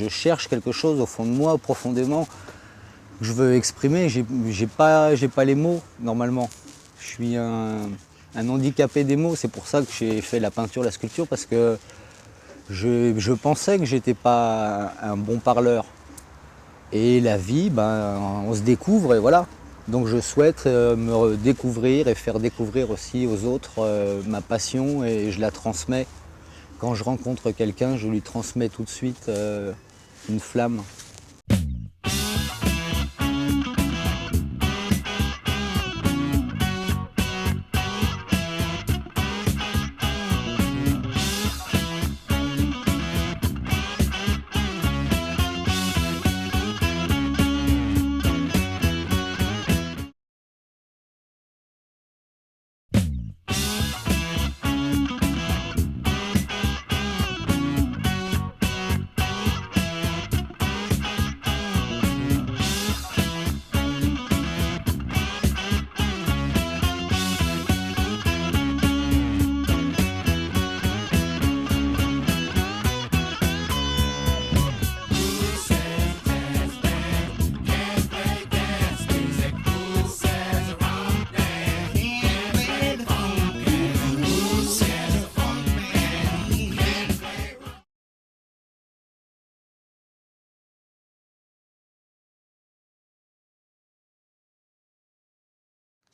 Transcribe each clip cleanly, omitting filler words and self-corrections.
je cherche quelque chose au fond de moi, profondément, que je veux exprimer. J'ai pas les mots, normalement. Je suis un handicapé des mots. C'est pour ça que j'ai fait la peinture, la sculpture, parce que je pensais que j'étais pas un bon parleur. Et la vie, ben, on se découvre et voilà. Donc je souhaite me découvrir et faire découvrir aussi aux autres ma passion, et je la transmets. Quand je rencontre quelqu'un, je lui transmets tout de suite une flamme.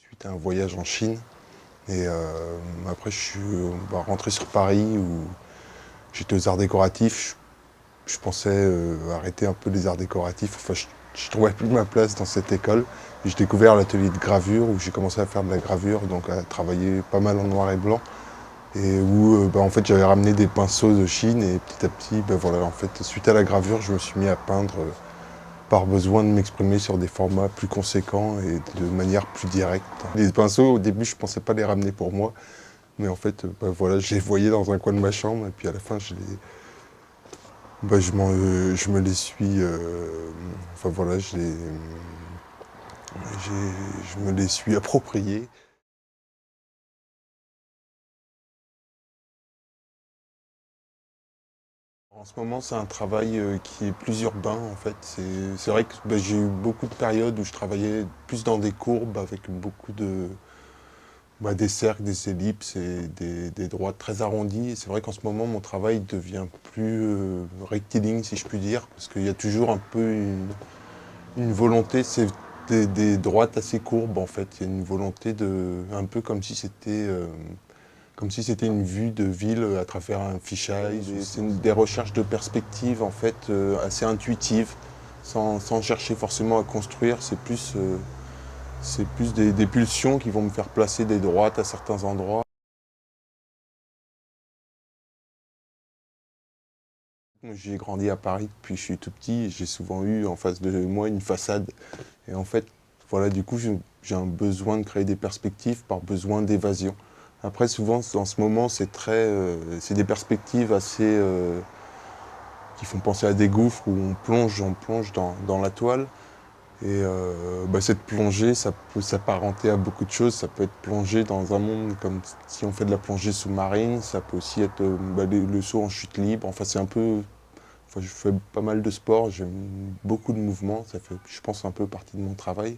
Suite à un voyage en Chine, et après je suis rentré sur Paris où j'étais aux arts décoratifs. Je pensais arrêter un peu les arts décoratifs, enfin je trouvais plus ma place dans cette école. J'ai découvert l'atelier de gravure où j'ai commencé à faire de la gravure, donc à travailler pas mal en noir et blanc. Et où en fait j'avais ramené des pinceaux de Chine, et petit à petit, voilà, en fait, suite à la gravure, je me suis mis à peindre par besoin de m'exprimer sur des formats plus conséquents et de manière plus directe. Les pinceaux, au début, je ne pensais pas les ramener pour moi, mais en fait, voilà, je les voyais dans un coin de ma chambre, et puis à la fin, je me les suis, enfin voilà, je me les suis appropriés. En ce moment, c'est un travail qui est plus urbain, en fait. C'est vrai que j'ai eu beaucoup de périodes où je travaillais plus dans des courbes avec beaucoup de, des cercles, des ellipses et des droites très arrondies. Et c'est vrai qu'en ce moment, mon travail devient plus rectiligne, si je puis dire, parce qu'il y a toujours un peu une volonté, c'est des droites assez courbes, en fait. Il y a une volonté un peu comme si c'était une vue de ville à travers un fisheye. C'est des recherches de perspective, en fait, assez intuitives, sans chercher forcément à construire. C'est plus des pulsions qui vont me faire placer des droites à certains endroits. J'ai grandi à Paris depuis que je suis tout petit, et j'ai souvent eu en face de moi une façade. Et en fait, voilà, du coup, j'ai un besoin de créer des perspectives par besoin d'évasion. Après, souvent, en ce moment, c'est des perspectives assez qui font penser à des gouffres où on plonge dans la toile. Et cette plongée, ça peut s'apparenter à beaucoup de choses. Ça peut être plongé dans un monde comme si on fait de la plongée sous-marine. Ça peut aussi être le saut en chute libre. Enfin, c'est un peu... Enfin, je fais pas mal de sport, j'aime beaucoup de mouvements. Ça fait, je pense, un peu partie de mon travail.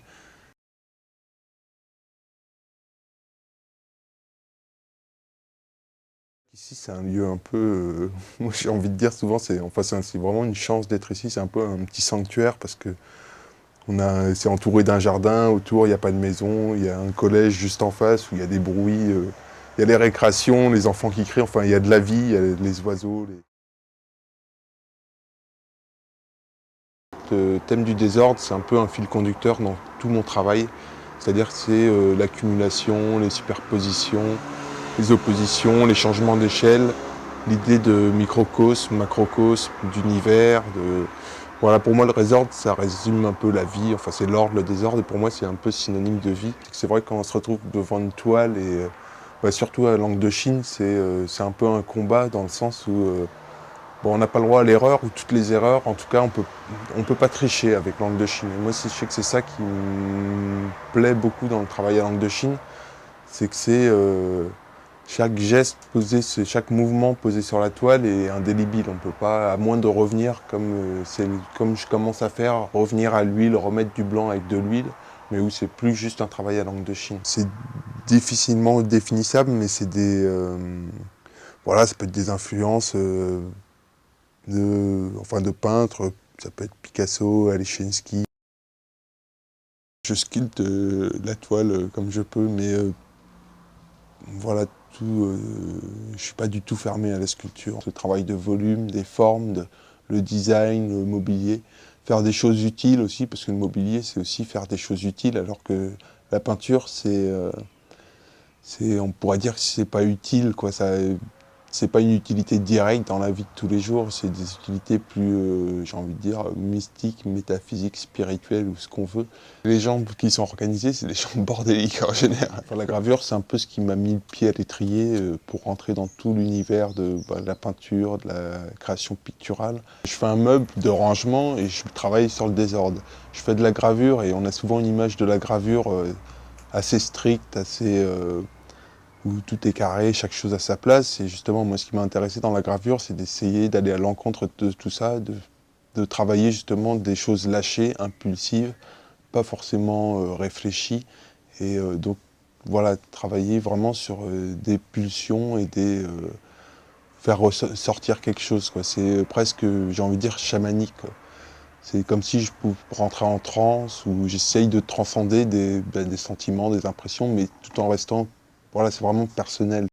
Ici, c'est un lieu un peu... moi, j'ai envie de dire souvent, c'est vraiment une chance d'être ici. C'est un peu un petit sanctuaire parce que c'est entouré d'un jardin, autour il n'y a pas de maison, il y a un collège juste en face où il y a des bruits, il y a les récréations, les enfants qui crient, enfin il y a de la vie, il y a les oiseaux. Le thème du désordre, c'est un peu un fil conducteur dans tout mon travail, c'est-à-dire que c'est l'accumulation, les superpositions, les oppositions, les changements d'échelle, l'idée de microcosme, macrocosme, d'univers, Voilà, pour moi, le désordre, ça résume un peu la vie. Enfin, c'est l'ordre, le désordre, et pour moi, c'est un peu synonyme de vie. C'est vrai que quand on se retrouve devant une toile, et surtout à l'angle de Chine, c'est un peu un combat dans le sens où on n'a pas le droit à l'erreur, ou toutes les erreurs. En tout cas, on peut pas tricher avec l'angle de Chine. Et moi, je sais que c'est ça qui me plaît beaucoup dans le travail à l'angle de Chine, c'est que Chaque geste posé, chaque mouvement posé sur la toile est indélébile. On ne peut pas, à moins de revenir comme je commence à faire, revenir à l'huile, remettre du blanc avec de l'huile, mais où c'est plus juste un travail à l'encre de Chine. C'est difficilement définissable, mais c'est voilà, ça peut être des influences de peintres, ça peut être Picasso, Alechinsky. Je sculpte la toile comme je peux, mais voilà, je ne suis pas du tout fermé à la sculpture. Ce travail de volume, des formes, le design, le mobilier, faire des choses utiles aussi, parce que le mobilier c'est aussi faire des choses utiles, alors que la peinture on pourrait dire que c'est pas utile, quoi. C'est pas une utilité directe dans la vie de tous les jours, c'est des utilités plus, j'ai envie de dire, mystiques, métaphysiques, spirituelles ou ce qu'on veut. Les gens qui sont organisés, c'est des gens bordéliques en général. La gravure, c'est un peu ce qui m'a mis le pied à l'étrier pour rentrer dans tout l'univers de la peinture, de la création picturale. Je fais un meuble de rangement et je travaille sur le désordre. Je fais de la gravure et on a souvent une image de la gravure assez stricte, où tout est carré, chaque chose à sa place. Et justement, moi, ce qui m'a intéressé dans la gravure, c'est d'essayer d'aller à l'encontre de tout ça, de travailler justement des choses lâchées, impulsives, pas forcément réfléchies. Et donc, voilà, travailler vraiment sur des pulsions et faire ressortir quelque chose, quoi. C'est presque, j'ai envie de dire, chamanique, quoi. C'est comme si je pouvais rentrer en transe, où j'essaye de transcender des sentiments, des impressions, mais tout en restant, voilà, c'est vraiment personnel.